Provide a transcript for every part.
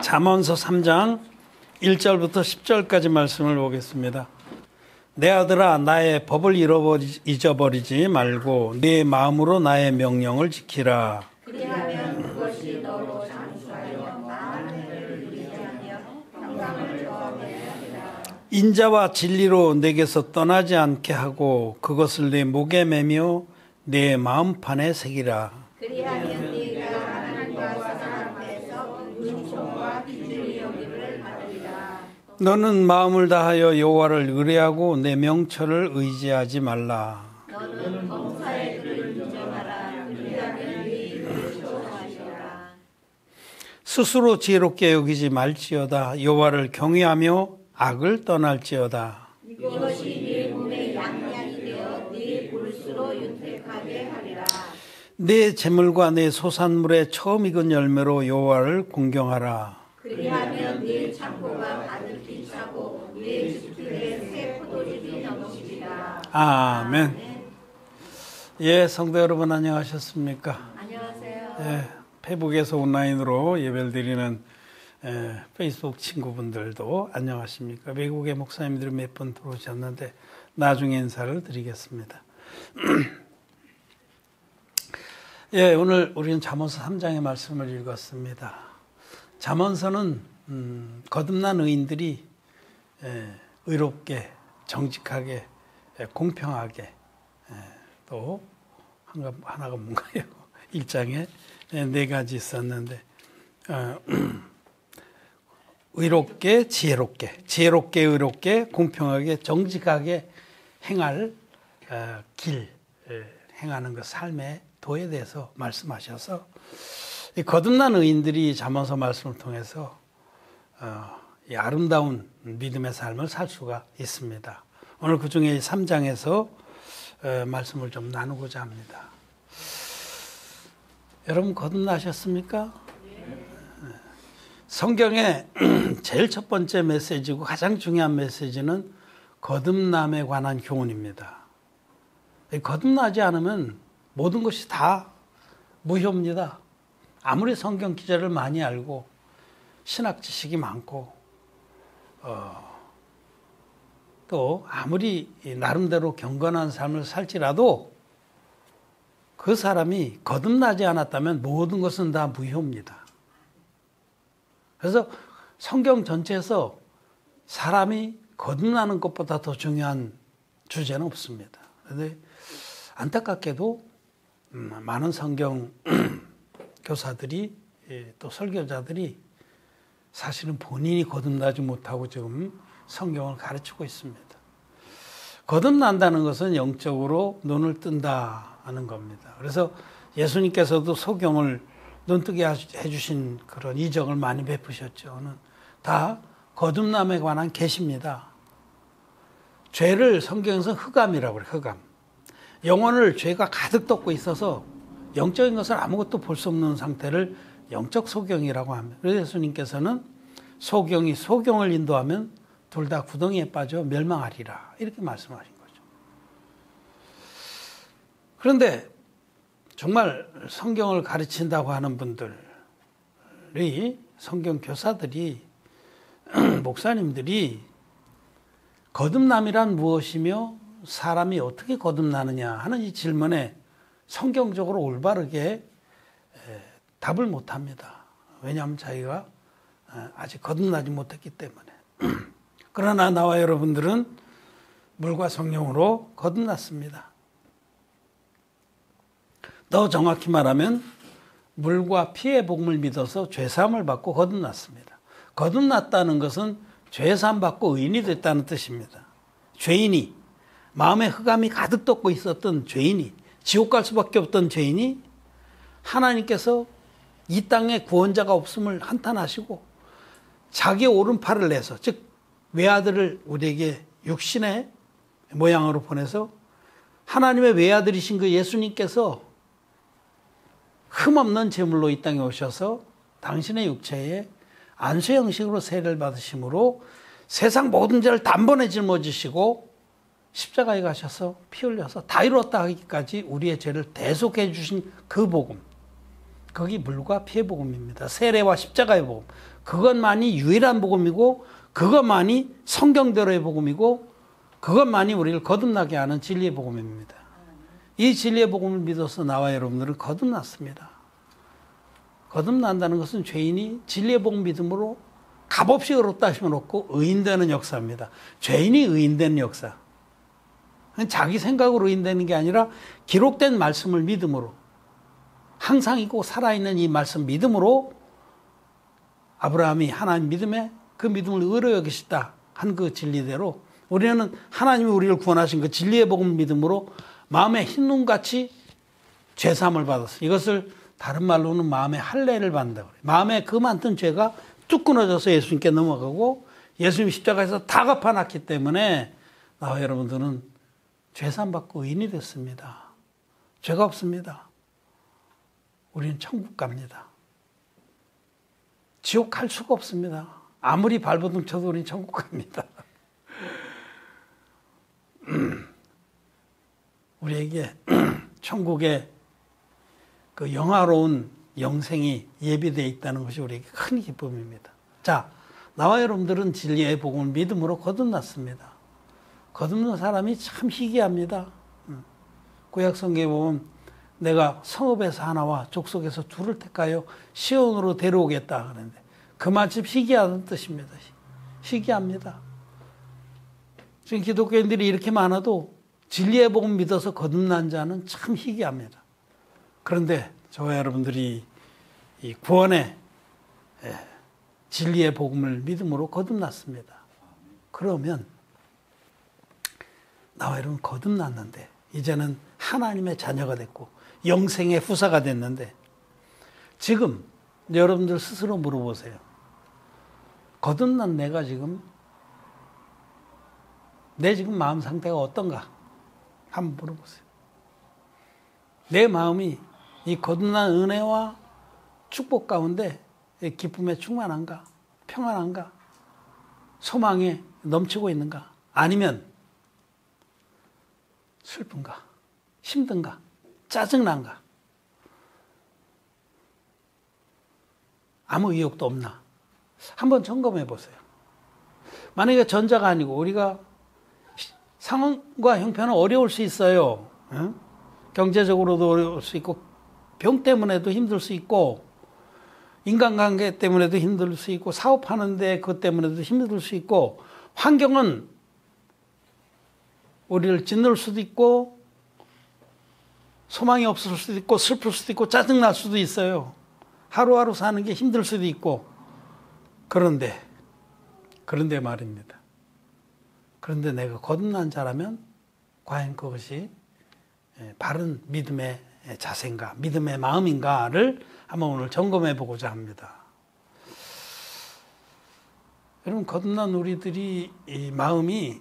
잠언서 3장 1절부터 10절까지 말씀을 보겠습니다. 내 아들아, 나의 법을 잊어버리지 말고 네 마음으로 나의 명령을 지키라. 그리하면 그것이 너로 장수하여 만민을 누리게 하며 평강을 거하게 하리라. 인자와 진리로 내게서 떠나지 않게 하고 그것을 내 목에 매며 내 마음판에 새기라. 그리하면 네가 하나님과 사람 앞에서 은총과 기준이 여기를 받으리라. 너는 마음을 다하여 여호와를 의뢰하고 내 명철을 의지하지 말라. 너는 범사의 그를 인정하라. 그리하면 네 입을 조심하시라. 스스로 지혜롭게 여기지 말지어다. 여호와를 경외하며 악을 떠날지어다. 이것이 네 몸의 양양이 되어 네 볼수로 윤택하게 하리라. 내 재물과 내 소산물의 처음 익은 열매로 여호와를 공경하라. 그리하면 네 창고가 가득히 차고 네 집들에 새 포도즙이 넘치리라. 아멘. 예, 성도 여러분 안녕하셨습니까? 안녕하세요. 예, 페북에서 온라인으로 예배를 드리는 페이스북 친구분들도 안녕하십니까? 외국의 목사님들이 몇 번 들어오셨는데 나중에 인사를 드리겠습니다. 예, 오늘 우리는 잠언서 3장의 말씀을 읽었습니다. 잠언서는 거듭난 의인들이 의롭게, 정직하게, 공평하게, 또 하나가 뭔가요? 1장에 4가지 있었는데 의롭게, 지혜롭게, 의롭게, 공평하게, 정직하게 행할 길, 행하는 그 삶의 도에 대해서 말씀하셔서 이 거듭난 의인들이 잠언서 말씀을 통해서 이 아름다운 믿음의 삶을 살 수가 있습니다. 오늘 그 중에 3장에서 말씀을 좀 나누고자 합니다. 여러분 거듭나셨습니까? 성경의 제일 첫 번째 메시지고 가장 중요한 메시지는 거듭남에 관한 교훈입니다. 거듭나지 않으면 모든 것이 다 무효입니다. 아무리 성경 기자를 많이 알고 신학 지식이 많고 또 아무리 나름대로 경건한 삶을 살지라도 그 사람이 거듭나지 않았다면 모든 것은 다 무효입니다. 그래서 성경 전체에서 사람이 거듭나는 것보다 더 중요한 주제는 없습니다. 그런데 안타깝게도 많은 성경 교사들이 또 설교자들이 사실은 본인이 거듭나지 못하고 지금 성경을 가르치고 있습니다. 거듭난다는 것은 영적으로 눈을 뜬다는 겁니다. 그래서 예수님께서도 소경을 눈뜨게 해주신 그런 이적을 많이 베푸셨죠. 다 거듭남에 관한 계시입니다. 죄를 성경에서 흑암이라고 그래요. 흑암. 영혼을 죄가 가득 덮고 있어서 영적인 것을 아무것도 볼 수 없는 상태를 영적 소경이라고 합니다. 그래서 예수님께서는 소경이 소경을 인도하면 둘 다 구덩이에 빠져 멸망하리라 이렇게 말씀하신 거죠. 그런데 정말 성경을 가르친다고 하는 분들이 성경 교사들이 목사님들이 거듭남이란 무엇이며 사람이 어떻게 거듭나느냐 하는 이 질문에 성경적으로 올바르게 답을 못합니다. 왜냐하면 자기가 아직 거듭나지 못했기 때문에. 그러나 나와 여러분들은 물과 성령으로 거듭났습니다. 더 정확히 말하면 물과 피의 복음을 믿어서 죄사함을 받고 거듭났습니다. 거듭났다는 것은 죄사함 받고 의인이 됐다는 뜻입니다. 죄인이 마음의 흑암이 가득 덮고 있었던 죄인이 지옥 갈 수밖에 없던 죄인이 하나님께서 이 땅에 구원자가 없음을 한탄하시고 자기 오른팔을 내서 즉 외아들을 우리에게 육신의 모양으로 보내서 하나님의 외아들이신 그 예수님께서 흠없는 제물로 이 땅에 오셔서 당신의 육체에 안수 형식으로 세례를 받으심으로 세상 모든 죄를 단번에 짊어지시고 십자가에 가셔서 피 흘려서 다 이루었다 하기까지 우리의 죄를 대속해 주신 그 복음, 거기 물과 피의 복음입니다. 세례와 십자가의 복음, 그것만이 유일한 복음이고 그것만이 성경대로의 복음이고 그것만이 우리를 거듭나게 하는 진리의 복음입니다. 이 진리의 복음을 믿어서 나와 여러분들은 거듭났습니다. 거듭난다는 것은 죄인이 진리의 복음 믿음으로 값없이 의롭다 하심을 얻고 의인되는 역사입니다. 죄인이 의인되는 역사. 자기 생각으로 의인되는 게 아니라 기록된 말씀을 믿음으로 항상 있고 살아있는 이 말씀 믿음으로 아브라함이 하나님 믿음에 그 믿음을 의로 여기시다 한 그 진리대로 우리는 하나님이 우리를 구원하신 그 진리의 복음 믿음으로 마음의 흰눈같이 죄사함을 받았어요. 이것을 다른 말로는 마음의 할례를 받는다고 그래요. 마음에 그 많던 죄가 뚝 끊어져서 예수님께 넘어가고 예수님 십자가에서 다 갚아놨기 때문에 나와 여러분들은 죄사함 받고 의인이 됐습니다. 죄가 없습니다. 우리는 천국 갑니다. 지옥 갈 수가 없습니다. 아무리 발버둥 쳐도 우리는 천국 갑니다. 우리에게 천국의 그 영화로운 영생이 예비되어 있다는 것이 우리에게 큰 기쁨입니다. 자, 나와 여러분들은 진리의 복음을 믿음으로 거듭났습니다. 거듭난 사람이 참 희귀합니다. 구약 성경에 보면 내가 성읍에서 하나와 족속에서 둘을 택하여 시온으로 데려오겠다 그러는데 그 말씀 희귀하다는 뜻입니다. 희귀합니다. 지금 기독교인들이 이렇게 많아도 진리의 복음 믿어서 거듭난 자는 참 희귀합니다. 그런데 저와 여러분들이 이 구원의 진리의 복음을 믿음으로 거듭났습니다. 그러면 나와 여러분 거듭났는데 이제는 하나님의 자녀가 됐고 영생의 후사가 됐는데 지금 여러분들 스스로 물어보세요. 거듭난 내가 내 지금 마음 상태가 어떤가? 한번 물어보세요. 내 마음이 이 거듭난 은혜와 축복 가운데 기쁨에 충만한가? 평안한가? 소망에 넘치고 있는가? 아니면 슬픈가? 힘든가? 짜증난가? 아무 의욕도 없나? 한번 점검해 보세요. 만약에 전자가 아니고 우리가 상황과 형편은 어려울 수 있어요. 응? 경제적으로도 어려울 수 있고 병 때문에도 힘들 수 있고 인간관계 때문에도 힘들 수 있고 사업하는데 그것 때문에도 힘들 수 있고 환경은 우리를 짓눌 수도 있고 소망이 없을 수도 있고 슬플 수도 있고 짜증날 수도 있어요. 하루하루 사는 게 힘들 수도 있고 그런데 말입니다. 그런데 내가 거듭난 자라면 과연 그것이 바른 믿음의 자세인가 믿음의 마음인가를 한번 오늘 점검해 보고자 합니다. 여러분 거듭난 우리들이 이 마음이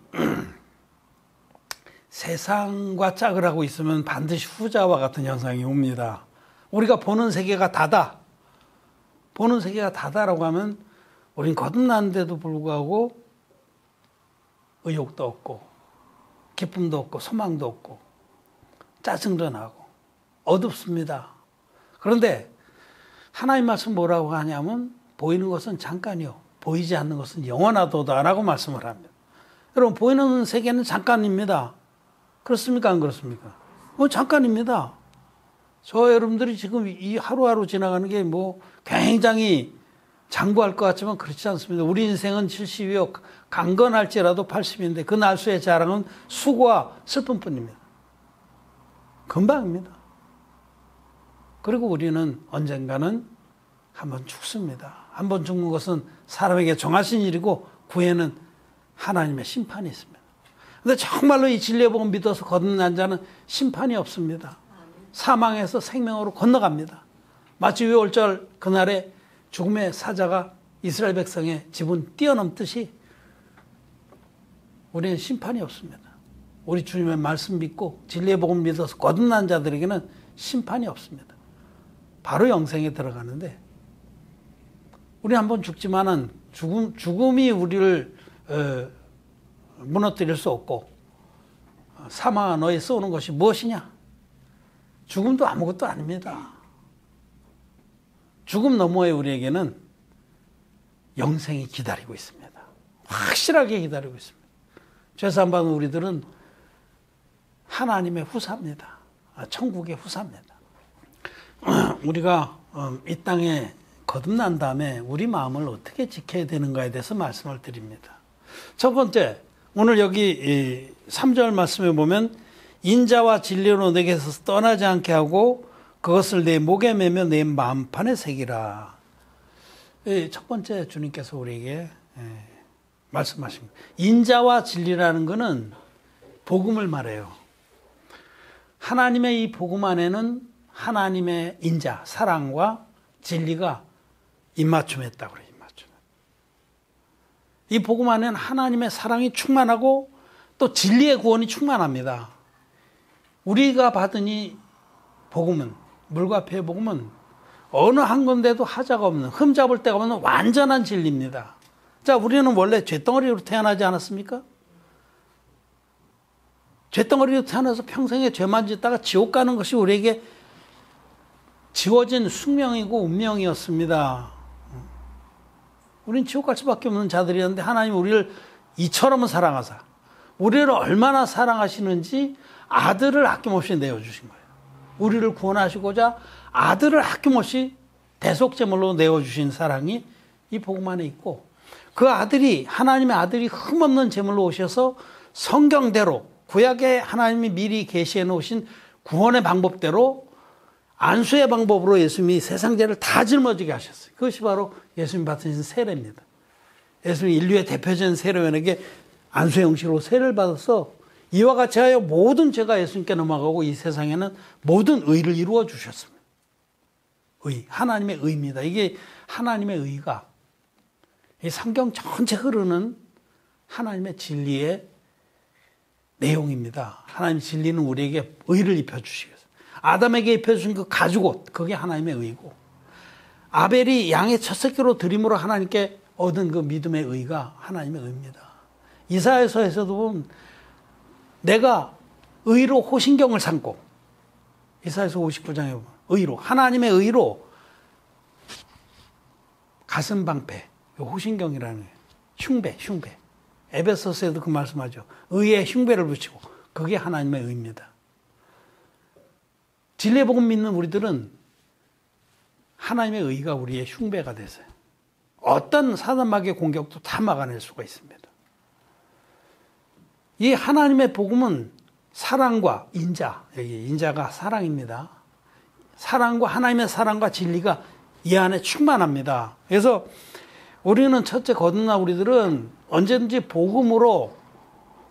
세상과 짝을 하고 있으면 반드시 후자와 같은 현상이 옵니다. 우리가 보는 세계가 다다. 보는 세계가 다다라고 하면 우린 거듭났는데도 불구하고 의욕도 없고 기쁨도 없고 소망도 없고 짜증도 나고 어둡습니다. 그런데 하나님 말씀 뭐라고 하냐면 보이는 것은 잠깐이요 보이지 않는 것은 영원하도다라고 말씀을 합니다. 여러분 보이는 세계는 잠깐입니다. 그렇습니까? 안 그렇습니까? 잠깐입니다. 저 여러분들이 지금 이 하루하루 지나가는 게 굉장히 장구할 것 같지만 그렇지 않습니다. 우리 인생은 70이요. 강건할지라도 80인데 그 날수의 자랑은 수고와 슬픔뿐입니다. 금방입니다. 그리고 우리는 언젠가는 한번 죽습니다. 한번 죽는 것은 사람에게 정하신 일이고 후에는 하나님의 심판이 있습니다. 그런데 정말로 이 진리의 복음 믿어서 거듭난 자는 심판이 없습니다. 사망에서 생명으로 건너갑니다. 마치 유월절 그날에 죽음의 사자가 이스라엘 백성의 지분 뛰어넘듯이 우리는 심판이 없습니다. 우리 주님의 말씀 믿고 진리의 복음 믿어서 거듭난 자들에게는 심판이 없습니다. 바로 영생에 들어가는데 우리 한번 죽지만은 죽음이 우리를 무너뜨릴 수 없고 사망아 너의 쏘는 것이 무엇이냐? 죽음도 아무것도 아닙니다. 죽음 너머에 우리에게는 영생이 기다리고 있습니다. 확실하게 기다리고 있습니다. 죄사함 받은 우리들은 하나님의 후사입니다. 천국의 후사입니다. 우리가 이 땅에 거듭난 다음에 우리 마음을 어떻게 지켜야 되는가에 대해서 말씀을 드립니다. 첫 번째, 오늘 여기 3절 말씀에 보면 인자와 진리로 내게서 떠나지 않게 하고 그것을 내 목에 매며 내 마음판에 새기라. 첫 번째 주님께서 우리에게 말씀하십니다. 인자와 진리라는 것은 복음을 말해요. 하나님의 이 복음 안에는 하나님의 인자, 사랑과 진리가 입맞춤했다고 그래요. 입맞춤. 이 복음 안에는 하나님의 사랑이 충만하고 또 진리의 구원이 충만합니다. 우리가 받은 이 복음은, 물과 피의 복음은 어느 한 건데도 하자가 없는, 흠잡을 데가 없는 완전한 진리입니다. 자, 우리는 원래 쇳덩어리로 태어나지 않았습니까? 쇳덩어리로 태어나서 평생에 죄만 짓다가 지옥 가는 것이 우리에게 지워진 숙명이고 운명이었습니다. 우린 지옥 갈 수밖에 없는 자들이었는데 하나님 우리를 이처럼 사랑하사 우리를 얼마나 사랑하시는지 아들을 아낌없이 내어주신 거예요. 우리를 구원하시고자 아들을 아낌없이 대속제물로 내어주신 사랑이 이 복음 안에 있고, 그 아들이, 하나님의 아들이 흠없는 제물로 오셔서 성경대로 구약에 하나님이 미리 계시해 놓으신 구원의 방법대로 안수의 방법으로 예수님이 세상 죄를 다 짊어지게 하셨어요. 그것이 바로 예수님 받으신 세례입니다. 예수님 인류의 대표적인 세례원에게 안수의 형식으로 세례를 받아서 이와 같이 하여 모든 죄가 예수님께 넘어가고 이 세상에는 모든 의를 이루어 주셨습니다. 의, 하나님의 의입니다. 이게 하나님의 의가 이 성경 전체 흐르는 하나님의 진리의 내용입니다. 하나님의 진리는 우리에게 의를 입혀주시겠어요. 아담에게 입혀주신 그 가죽옷, 그게 하나님의 의고, 아벨이 양의 첫 새끼로 드림으로 하나님께 얻은 그 믿음의 의가 하나님의 의입니다. 이사야서에서도 보면 내가 의로 호신경을 삼고, 이사야서 59장에 보면 의로, 하나님의 의로 가슴방패, 호신경이라는 거예요. 흉배. 에베소서에도 그 말씀하죠. 의에 흉배를 붙이고, 그게 하나님의 의입니다. 진리의 복음 믿는 우리들은 하나님의 의가 우리의 흉배가 되세요. 어떤 사단마귀의 공격도 다 막아낼 수가 있습니다. 이 하나님의 복음은 사랑과 인자, 여기 인자가 사랑입니다. 사랑과 하나님의 사랑과 진리가 이 안에 충만합니다. 그래서 우리는 첫째 거듭난 우리들은 언제든지 복음으로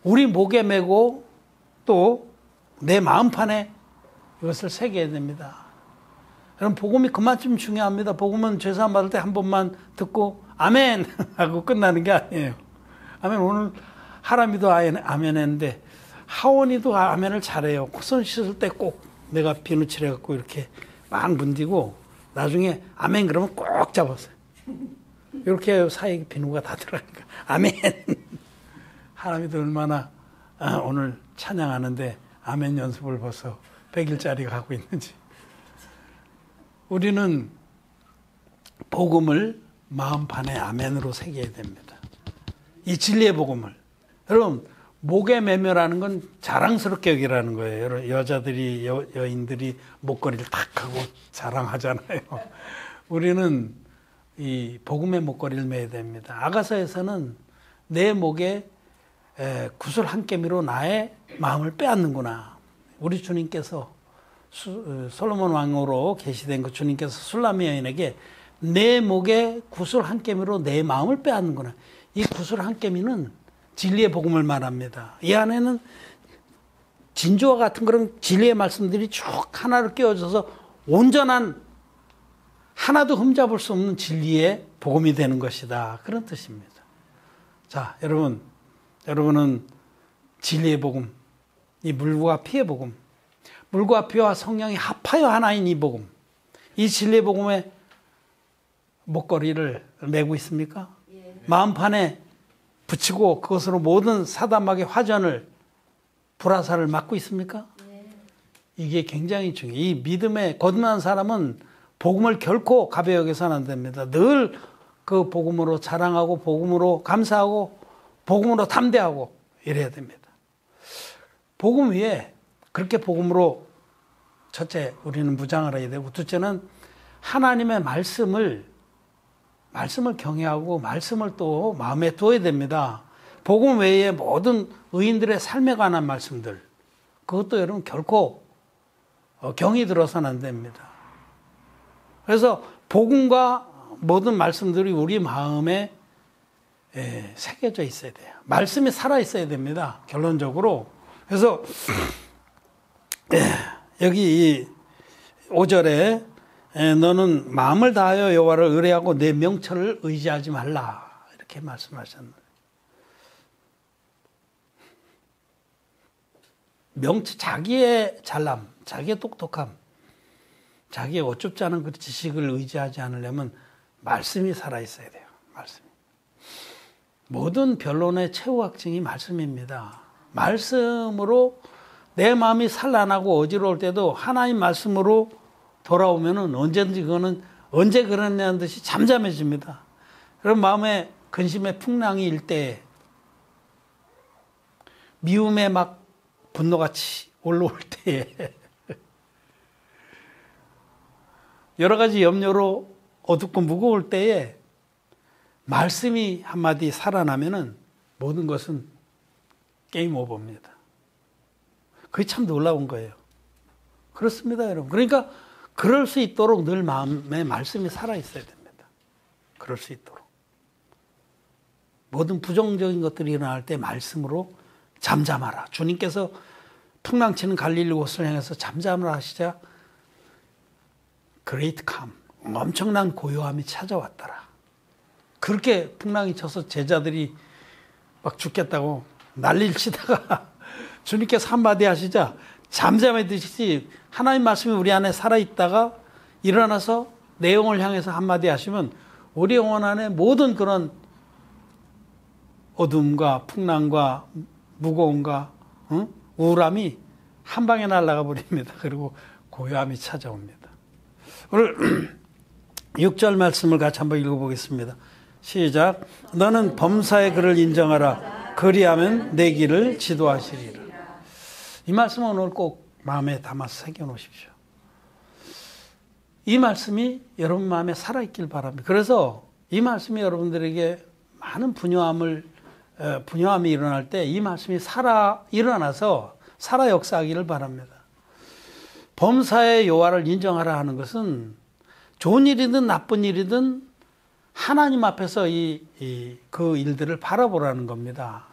우리 목에 메고 또 내 마음판에 이것을 새겨야 됩니다. 여러분, 복음이 그만큼 중요합니다. 복음은 죄사함 받을 때 한 번만 듣고 아멘 하고 끝나는 게 아니에요. 아멘. 오늘 하람이도 아멘 했는데 하원이도 아멘을 잘해요. 손 씻을 때 꼭 내가 비누 칠해갖고 이렇게 막 문디고 나중에 아멘 그러면 꼭 잡았어요. 이렇게 사이에 비누가 다 들어가니까 아멘. 하람이도 얼마나 오늘 찬양하는데 아멘 연습을 벌써 100일짜리가 하고 있는지. 우리는 복음을 마음판에 아멘으로 새겨야 됩니다. 이 진리의 복음을. 여러분, 목에 매며라는 건 자랑스럽게 여기라는 거예요. 여자들이, 여인들이 목걸이를 탁 하고 자랑하잖아요. 우리는 이 복음의 목걸이를 매야 됩니다. 아가서에서는 내 목에 구슬 한 개미로 나의 마음을 빼앗는구나. 우리 주님께서 솔로몬 왕으로 계시된 그 주님께서 술람 여인에게 내 목에 구슬 한 개미로 내 마음을 빼앗는구나. 이 구슬 한 개미는 진리의 복음을 말합니다. 이 안에는 진주와 같은 그런 진리의 말씀들이 쭉 하나로 끼워져서 온전한 하나도 흠잡을 수 없는 진리의 복음이 되는 것이다. 그런 뜻입니다. 자, 여러분은 진리의 복음, 이 물과 피의 복음, 물과 피와 성령이 합하여 하나인 이 복음, 이 진리의 복음의 목걸이를 메고 있습니까? 예. 마음판에 붙이고 그것으로 모든 사단마귀의 화전을, 불화살을 막고 있습니까? 예. 이게 굉장히 중요해요. 이 믿음에 거듭난 사람은 복음을 결코 가벼이 여겨서는 안 됩니다. 늘 그 복음으로 자랑하고 복음으로 감사하고 복음으로 담대하고 이래야 됩니다. 복음 위에 그렇게 복음으로 첫째 우리는 무장을 해야 되고, 둘째는 하나님의 말씀을 경외하고 말씀을 또 마음에 두어야 됩니다. 복음 외에 모든 의인들의 삶에 관한 말씀들, 그것도 여러분 결코 경이 들어서는 안 됩니다. 그래서 복음과 모든 말씀들이 우리 마음에 새겨져 있어야 돼요. 말씀이 살아 있어야 됩니다. 결론적으로. 그래서 여기 이 5절에 너는 마음을 다하여 여호와를 의뢰하고 내 명철을 의지하지 말라, 이렇게 말씀하셨는데, 자기의 잘남, 자기의 똑똑함, 자기의 어쭙지 않은 그 지식을 의지하지 않으려면 말씀이 살아있어야 돼요. 말씀이. 모든 변론의 최후 확증이 말씀입니다. 말씀으로 내 마음이 산란하고 어지러울 때도 하나님 말씀으로 돌아오면은 언제든지 그거는 언제 그러냐는 듯이 잠잠해집니다. 그럼 마음에 근심의 풍랑이 일 때, 미움에 막 분노같이 올라올 때에, 여러 가지 염려로 어둡고 무거울 때에 말씀이 한마디 살아나면은 모든 것은 게임 오버입니다. 그게 참 놀라운 거예요. 그렇습니다, 여러분. 그러니까 그럴 수 있도록 늘 마음에 말씀이 살아있어야 됩니다. 그럴 수 있도록. 모든 부정적인 것들이 일어날 때 말씀으로 잠잠하라. 주님께서 풍랑치는 갈릴리 곳을 향해서 잠잠을 하시자 그레이트 캄, 엄청난 고요함이 찾아왔더라. 그렇게 풍랑이 쳐서 제자들이 막 죽겠다고 난리를 치다가 주님께서 한마디 하시자 잠잠해지듯이 하나님 말씀이 우리 안에 살아있다가 일어나서 내용을 향해서 한마디 하시면 우리 영혼 안에 모든 그런 어둠과 풍랑과 무거움과 우울함이 한 방에 날아가 버립니다. 그리고 고요함이 찾아옵니다. 오늘 6절 말씀을 같이 한번 읽어보겠습니다. 시작. 너는 범사의 그를 인정하라. 그리하면 내 길을 지도하시리라. 이 말씀은 오늘 꼭 마음에 담아서 새겨놓으십시오. 이 말씀이 여러분 마음에 살아있길 바랍니다. 그래서 이 말씀이 여러분들에게 많은 분요함이 일어날 때 이 말씀이 일어나서 살아 역사하기를 바랍니다. 범사의 여호와를 인정하라 하는 것은 좋은 일이든 나쁜 일이든 하나님 앞에서 그 일들을 바라보라는 겁니다.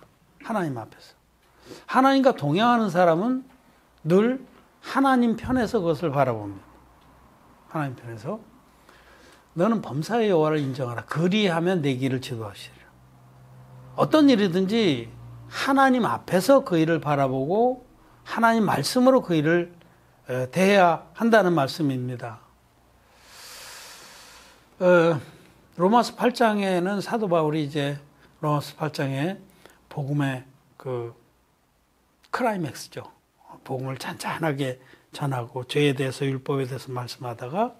하나님 앞에서. 하나님과 동행하는 사람은 늘 하나님 편에서 그것을 바라봅니다. 하나님 편에서. 너는 범사의 여호와를 인정하라. 그리하면 내 길을 지도하시리라. 어떤 일이든지 하나님 앞에서 그 일을 바라보고 하나님 말씀으로 그 일을 대해야 한다는 말씀입니다. 로마서 8장에는 사도 바울이 이제 로마서 8장에 복음의 그 클라이맥스죠. 복음을 잔잔하게 전하고 죄에 대해서 율법에 대해서 말씀하다가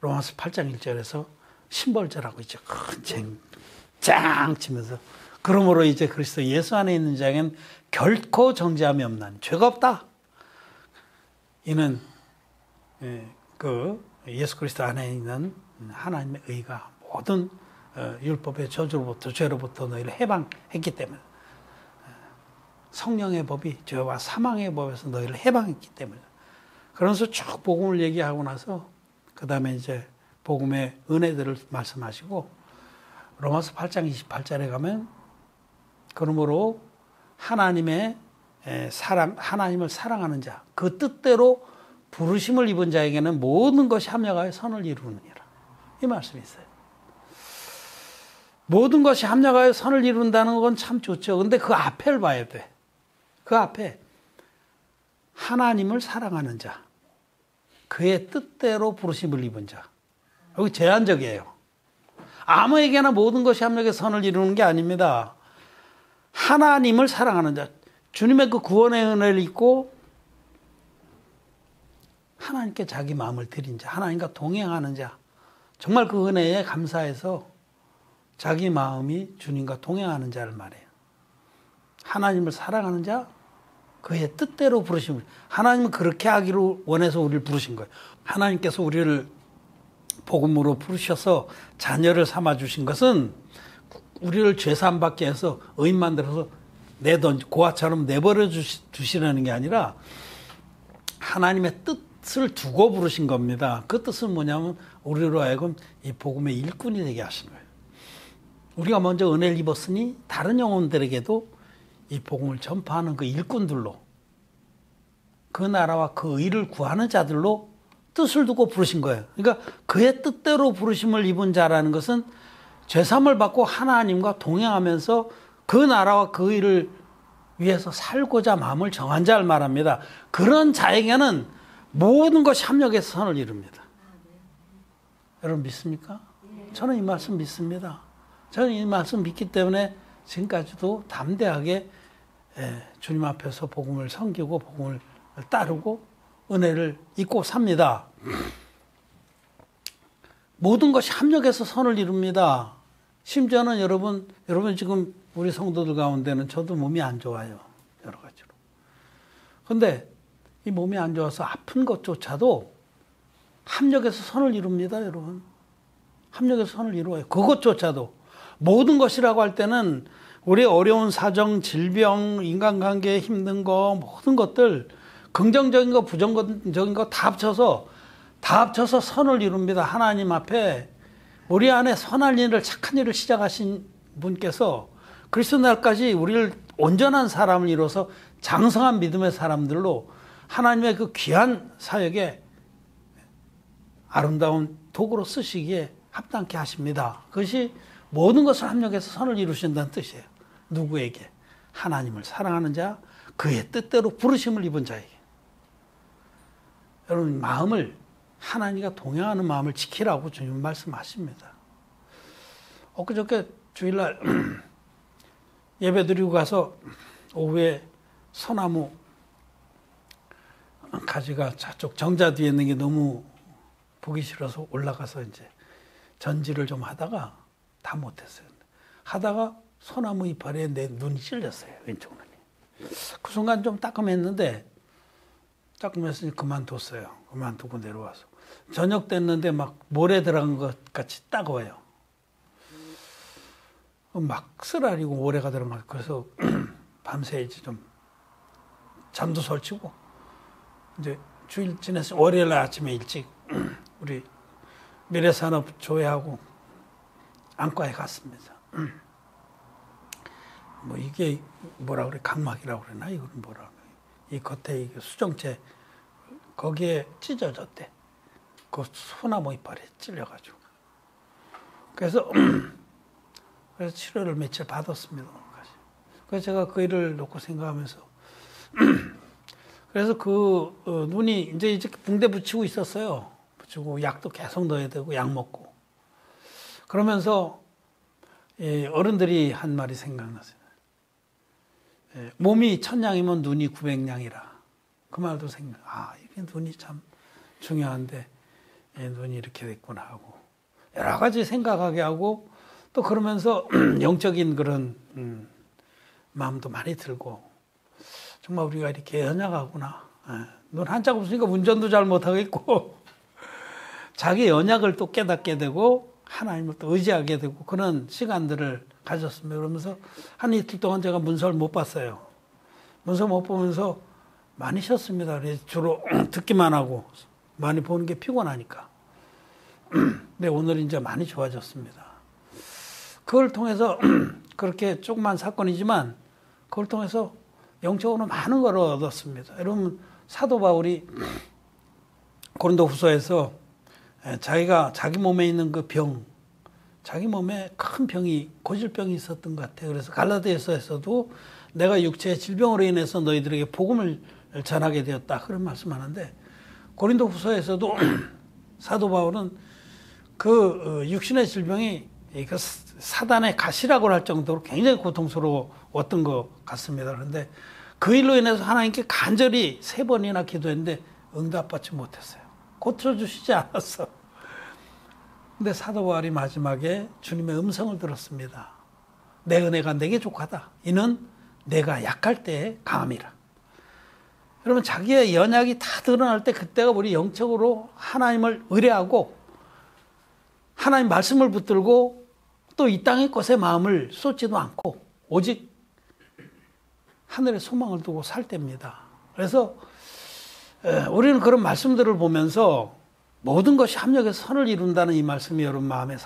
로마서 8장 1절에서 신벌절하고 이제 큰 짱 치면서 그러므로 이제 그리스도 예수 안에 있는 자에겐 결코 정죄함이 없나니 죄가 없다. 이는 그 예수 그리스도 안에 있는 하나님의 의가 모든 율법의 저주로부터 죄로부터 너희를 해방했기 때문에, 성령의 법이 죄와 사망의 법에서 너희를 해방했기 때문에. 그러면서 쭉 복음을 얘기하고 나서 그 다음에 이제 복음의 은혜들을 말씀하시고 로마서 8장 28절에 가면 그러므로 하나님을 사랑하는 자, 그 뜻대로 부르심을 입은 자에게는 모든 것이 합력하여 선을 이루느니라. 이 말씀이 있어요. 모든 것이 합력하여 선을 이룬다는 건 참 좋죠. 근데 그 앞에를 봐야 돼. 그 앞에 하나님을 사랑하는 자, 그의 뜻대로 부르심을 입은 자. 여기 제한적이에요. 아무에게나 모든 것이 합력해 선을 이루는 게 아닙니다. 하나님을 사랑하는 자, 주님의 그 구원의 은혜를 입고 하나님께 자기 마음을 드린 자, 하나님과 동행하는 자, 정말 그 은혜에 감사해서 자기 마음이 주님과 동행하는 자를 말해요. 하나님을 사랑하는 자, 그의 뜻대로 부르신, 하나님은 그렇게 하기를 원해서 우리를 부르신 거예요. 하나님께서 우리를 복음으로 부르셔서 자녀를 삼아 주신 것은 우리를 죄사함 받게 해서 의인 만들어서 고아처럼 내버려 두시라는 게 아니라 하나님의 뜻을 두고 부르신 겁니다. 그 뜻은 뭐냐면 우리로 하여금 이 복음의 일꾼이 되게 하신 거예요. 우리가 먼저 은혜를 입었으니 다른 영혼들에게도 이 복음을 전파하는 그 일꾼들로, 그 나라와 그 의를 구하는 자들로 뜻을 두고 부르신 거예요. 그러니까 그의 뜻대로 부르심을 입은 자라는 것은 죄사함을 받고 하나님과 동행하면서 그 나라와 그 의를 위해서 살고자 마음을 정한 자를 말합니다. 그런 자에게는 모든 것이 합력해서 선을 이룹니다. 여러분 믿습니까? 저는 이 말씀 믿습니다. 저는 이 말씀 믿기 때문에 지금까지도 담대하게 주님 앞에서 복음을 섬기고 복음을 따르고 은혜를 잊고 삽니다. 모든 것이 합력해서 선을 이룹니다. 심지어는 여러분 지금 우리 성도들 가운데는 저도 몸이 안 좋아요. 여러 가지로. 근데 이 몸이 안 좋아서 아픈 것조차도 합력해서 선을 이룹니다, 여러분. 합력해서 선을 이루어요. 그것조차도. 모든 것이라고 할 때는 우리 어려운 사정, 질병, 인간관계 힘든 거, 모든 것들, 긍정적인 거, 부정적인 거 다 합쳐서 선을 이룹니다. 하나님 앞에 우리 안에 선한 일을, 착한 일을 시작하신 분께서 그리스도 날까지 우리를 온전한 사람을 이뤄서 장성한 믿음의 사람들로 하나님의 그 귀한 사역에 아름다운 도구로 쓰시기에 합당케 하십니다. 그것이 모든 것을 합력해서 선을 이루신다는 뜻이에요. 누구에게? 하나님을 사랑하는 자, 그의 뜻대로 부르심을 입은 자에게. 여러분, 마음을, 하나님과 동행하는 마음을 지키라고 주님 말씀하십니다. 엊그저께 주일날 예배 드리고 가서 오후에 소나무 가지가 저쪽 정자 뒤에 있는 게 너무 보기 싫어서 올라가서 이제 전지를 좀 하다가 다 못했어요. 하다가 소나무 이파리에 내 눈이 찔렸어요. 왼쪽 눈이. 그 순간 좀 따끔했는데 따끔했으니 그만뒀어요. 그만두고 내려와서. 저녁 됐는데 막 모래 들어간 것 같이 따가워요. 막 쓰라리고 모래가 들어간 거. 그래서 밤새 이제 좀 잠도 설치고 이제 주일 지내서 월요일 아침에 일찍 우리 미래산업조회하고 안과에 갔습니다. 뭐 이게 뭐라 그래, 각막이라고 그러나 이거는 뭐라 그래. 이 겉에 이게 수정체 거기에 찢어졌대. 그 소나무 이파리에 찔려가지고. 그래서 치료를 며칠 받았습니다. 그래서 제가 그 일을 놓고 생각하면서 그래서 그 눈이 이제 붕대 붙이고 있었어요. 붙이고 약도 계속 넣어야 되고 약 먹고. 그러면서 어른들이 한 말이 생각났어요. 몸이 1000냥이면 눈이 900냥이라. 그 말도 이게 눈이 참 중요한데 눈이 이렇게 됐구나 하고 여러 가지 생각하게 하고 또 그러면서 영적인 그런 마음도 많이 들고 정말 우리가 이렇게 연약하구나. 눈 한짝 없으니까 운전도 잘 못하겠고 자기 연약을 또 깨닫게 되고 하나님을 또 의지하게 되고 그런 시간들을 가졌습니다. 그러면서 한 이틀 동안 제가 문서를 못 봤어요. 문서 못 보면서 많이 쉬었습니다. 주로 듣기만 하고 많이 보는 게 피곤하니까. 근데 오늘 이제 많이 좋아졌습니다. 그걸 통해서 그렇게 조그만 사건이지만 그걸 통해서 영적으로 많은 걸 얻었습니다. 여러분 사도 바울이 고린도후서에서 자기가 자기 몸에 있는 그 병, 자기 몸에 큰 병이 고질병이 있었던 것 같아요. 그래서 갈라디아서에서도 내가 육체의 질병으로 인해서 너희들에게 복음을 전하게 되었다 그런 말씀하는데 고린도후서에서도 사도 바울은 그 육신의 질병이 그 사단의 가시라고 할 정도로 굉장히 고통스러웠던 것 같습니다. 그런데 그 일로 인해서 하나님께 간절히 3번이나 기도했는데 응답받지 못했어요. 고쳐주시지 않았어. 근데 사도 바울이 마지막에 주님의 음성을 들었습니다. 내 은혜가 내게 족하다. 이는 내가 약할 때에 강함이라. 여러분, 자기의 연약이 다 드러날 때 그때가 우리 영적으로 하나님을 의뢰하고 하나님 말씀을 붙들고 또 이 땅의 것에 마음을 쏟지도 않고 오직 하늘의 소망을 두고 살 때입니다. 그래서 우리는 그런 말씀들을 보면서 모든 것이 합력해서 선을 이룬다는 이 말씀이 여러분 마음에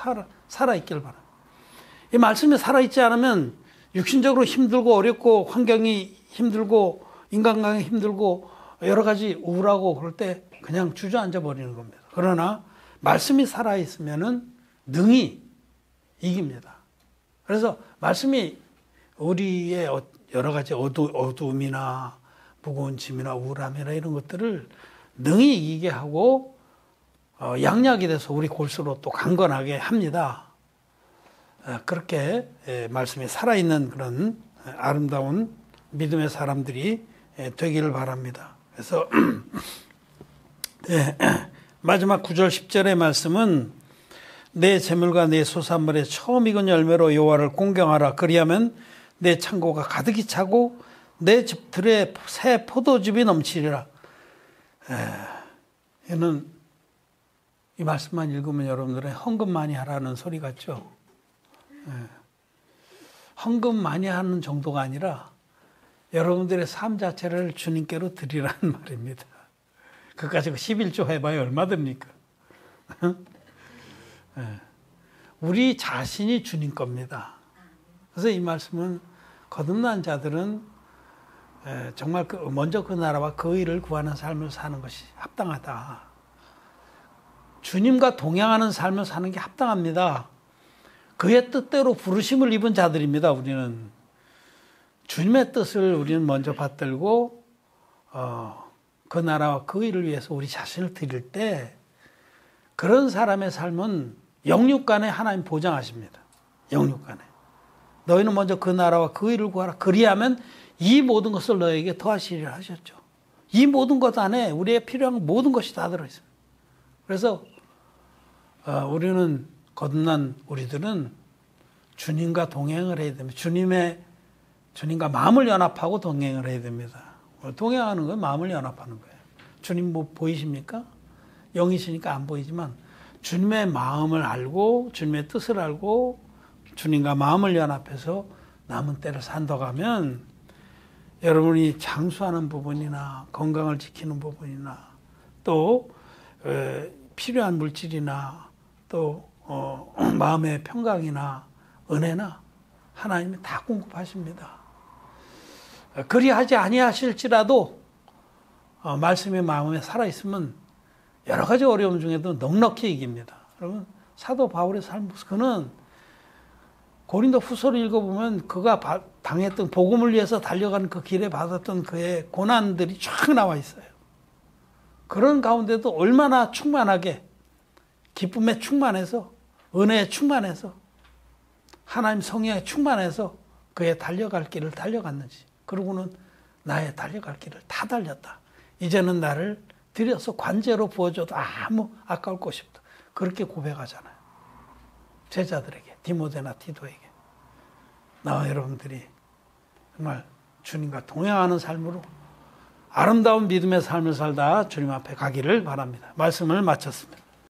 살아있길 바랍니다. 이 말씀이 살아있지 않으면 육신적으로 힘들고 어렵고 환경이 힘들고 인간관계 힘들고 여러 가지 우울하고 그럴 때 그냥 주저앉아 버리는 겁니다. 그러나 말씀이 살아있으면은 능히 이깁니다. 그래서 말씀이 우리의 여러 가지 어두움이나 무거운 짐이나 우울함이나 이런 것들을 능히 이기게 하고 양약이 돼서 우리 골수로 또 강건하게 합니다. 그렇게 말씀이 살아있는 그런 아름다운 믿음의 사람들이 되기를 바랍니다. 그래서 마지막 9절 10절의 말씀은 내 재물과 내 소산물의 처음 익은 열매로 여호와를 공경하라. 그리하면 내 창고가 가득히 차고 내 집들에 새 포도즙이 넘치리라. 이는 이 말씀만 읽으면 여러분들의 헌금 많이 하라는 소리 같죠? 헌금 많이 하는 정도가 아니라 여러분들의 삶 자체를 주님께로 드리라는 말입니다. 그까지 11조 해봐야 얼마 됩니까? 우리 자신이 주님 겁니다. 그래서 이 말씀은 거듭난 자들은 정말 먼저 그 나라와 그 의를 구하는 삶을 사는 것이 합당하다. 주님과 동행하는 삶을 사는 게 합당합니다. 그의 뜻대로 부르심을 입은 자들입니다. 우리는 주님의 뜻을 우리는 먼저 받들고 그 나라와 그 의를 위해서 우리 자신을 드릴 때 그런 사람의 삶은 영육간에 하나님 보장하십니다. 영육간에. 너희는 먼저 그 나라와 그 의를 구하라. 그리하면 이 모든 것을 너에게 더하시리라 하셨죠. 이 모든 것 안에 우리의 필요한 모든 것이 다 들어있습니다. 그래서 우리는 거듭난 우리들은 주님과 동행을 해야 됩니다. 주님과 마음을 연합하고 동행을 해야 됩니다. 동행하는 건 마음을 연합하는 거예요. 주님 뭐 보이십니까? 영이시니까 안 보이지만 주님의 마음을 알고 주님의 뜻을 알고 주님과 마음을 연합해서 남은 때를 산다가면 여러분이 장수하는 부분이나 건강을 지키는 부분이나 또 필요한 물질이나 또 마음의 평강이나 은혜나 하나님이 다 공급하십니다. 그리하지 아니하실지라도 말씀이 마음에 살아있으면 여러 가지 어려움 중에도 넉넉히 이깁니다. 여러분 사도 바울의 삶, 그는 고린도 후서를 읽어보면 그가 당했던 복음을 위해서 달려가는 그 길에 받았던 그의 고난들이 쫙 나와 있어요. 그런 가운데도 얼마나 충만하게 기쁨에 충만해서 은혜에 충만해서 하나님 성령에 충만해서 그의 달려갈 길을 달려갔는지, 그러고는 나의 달려갈 길을 다 달렸다. 이제는 나를 들여서 관제로 부어줘도 아무 아까울 것이 없다. 그렇게 고백하잖아요. 제자들에게, 디모데나 티도에게. 나와 여러분들이 정말 주님과 동행하는 삶으로 아름다운 믿음의 삶을 살다 주님 앞에 가기를 바랍니다. 말씀을 마쳤습니다.